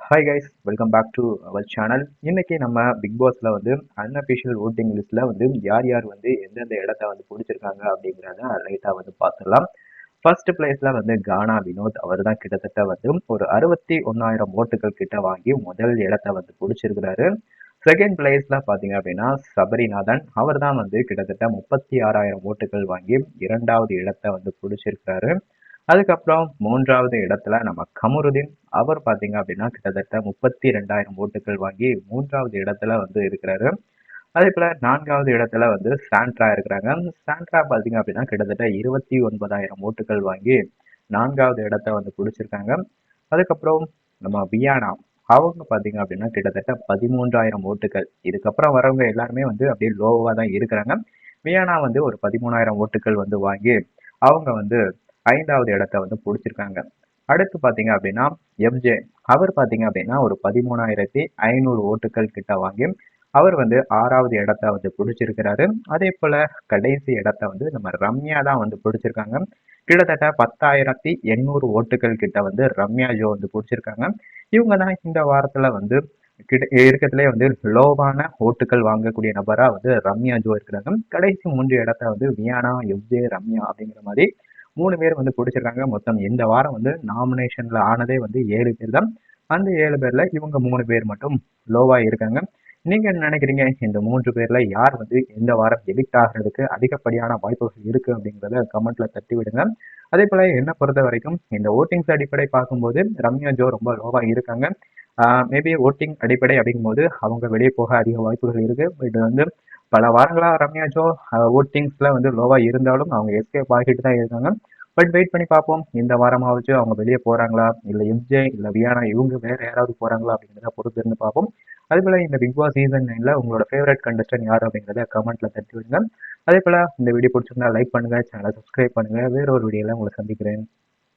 Hi guys, welcome back to our channel. இன்னைக்கு நம்ம big பாஸ்ல வந்து அன்அஃபிஷியல் ஓட்டிங் லிஸ்ட்ல வந்து யார் யார் வந்து எந்தெந்த இடத்த வந்து பிடிச்சிருக்காங்க அப்படிங்கிறத லைட்டா வந்து பார்த்துடலாம். ஃபர்ஸ்ட் பிளேஸ்ல வந்து கானா வினோத். அவர் தான் கிட்டத்தட்ட வந்து ஒரு 61,000 ஓட்டுகள் கிட்ட வாங்கி முதல் இடத்த வந்து பிடிச்சிருக்கிறாரு. செகண்ட் பிளேஸ்ல பாத்தீங்க அப்படின்னா சபரிநாதன். அவர் தான் வந்து கிட்டத்தட்ட 36,000 ஓட்டுகள் வாங்கி இரண்டாவது இடத்த வந்து பிடிச்சிருக்காரு. அதுக்கப்புறம் மூன்றாவது இடத்துல நம்ம கமருதீன். அவர் பாத்தீங்க அப்படின்னா கிட்டத்தட்ட 32,000 ஓட்டுகள் வாங்கி மூன்றாவது இடத்துல வந்து இருக்கிறாரு. அதே போல நான்காவது இடத்துல வந்து சாண்ட்ரா இருக்கிறாங்க. சாண்ட்ரா பாத்தீங்க அப்படின்னா கிட்டத்தட்ட 29,000 ஓட்டுகள் வாங்கி நான்காவது இடத்த வந்து பிடிச்சிருக்காங்க. அதுக்கப்புறம் நம்ம வியானா. அவங்க பாத்தீங்க அப்படின்னா கிட்டத்தட்ட 13,000 ஓட்டுகள். இதுக்கப்புறம் வரவங்க எல்லாருமே வந்து அப்படியே லோவா தான் இருக்கிறாங்க. வியானா வந்து ஒரு 13,000 ஓட்டுகள் வந்து வாங்கி அவங்க வந்து ஐந்தாவது இடத்த வந்து பிடிச்சிருக்காங்க. அடுத்து பாத்தீங்க அப்படின்னா எம்ஜே. அவர் பாத்தீங்க அப்படின்னா ஒரு 13,500 ஓட்டுகள் கிட்ட வாங்கி அவர் வந்து ஆறாவது இடத்த வந்து பிடிச்சிருக்கிறாரு. அதே போல கடைசி இடத்த வந்து நம்ம ரம்யா தான் வந்து பிடிச்சிருக்காங்க. கிட்டத்தட்ட 10,800 ஓட்டுகள் கிட்ட வந்து ரம்யா ஜோ வந்து பிடிச்சிருக்காங்க. இவங்க தான் இந்த வாரத்துல வந்து இருக்கிறதுலே வந்து லோவான ஓட்டுகள் வாங்கக்கூடிய நபரா வந்து ரம்யா ஜோ இருக்கிறாங்க. கடைசி 3 இடத்த வந்து வியானா, எம்ஜே, ரம்யா அப்படிங்கிற மாதிரி 3 பேர் வந்து பிடிச்சிருக்காங்க. மொத்தம் இந்த வாரம் வந்து நாமினேஷன்ல ஆனதே வந்து 7 பேர் தான். அந்த 7 பேர்ல இவங்க 3 பேர் மட்டும் லோவா இருக்காங்க. நீங்க என்ன நினைக்கிறீங்க? இந்த 3 பேர்ல யார் வந்து இந்த வாரம் எவிக்ட் ஆகிறதுக்கு அதிகப்படியான வாய்ப்புகள் இருக்கு அப்படிங்கிறத கமெண்ட்ல தட்டி விடுங்க. அதே போல என்ன பொறுத்த வரைக்கும் இந்த ஓட்டிங்ஸ் அடிப்படை பார்க்கும்போது ரம்யா ஜோ ரொம்ப லோவா இருக்காங்க. மேபி ஓட்டிங் அடிப்படை அப்படிங்கும்போது அவங்க வெளியே போக அதிக வாய்ப்புகள் இருக்கு. பட் வந்து பல வாரங்களா ரம்யா ஜோ ஓட்டிங்ஸ்ல வந்து லோவா இருந்தாலும் அவங்க எஸ்கேப் ஆகிட்டு தான் இருக்காங்க. பட் வெயிட் பண்ணி பார்ப்போம். இந்த வாரமாவது அவங்க வெளியே போறாங்களா, இல்ல எம்ஜே இல்ல வியானா இவங்க வேற யாராவது போறாங்களா அப்படிங்கிறத பொறுத்து இருந்து பார்ப்போம். அதே போல இந்த பிக் பாஸ் சீசன் 9ல உங்களோட ஃபேவரட் கண்டஸ்டன்ட் யார் அப்படிங்கிறத கமெண்ட்ல தட்டி விடுங்க. அதே போல இந்த வீடியோ பிடிச்சிருந்தா லைக் பண்ணுங்க, சேனலை சப்ஸ்கிரைப் பண்ணுங்க. வேற ஒரு வீடியோல உங்களை சந்திக்கிறேன்.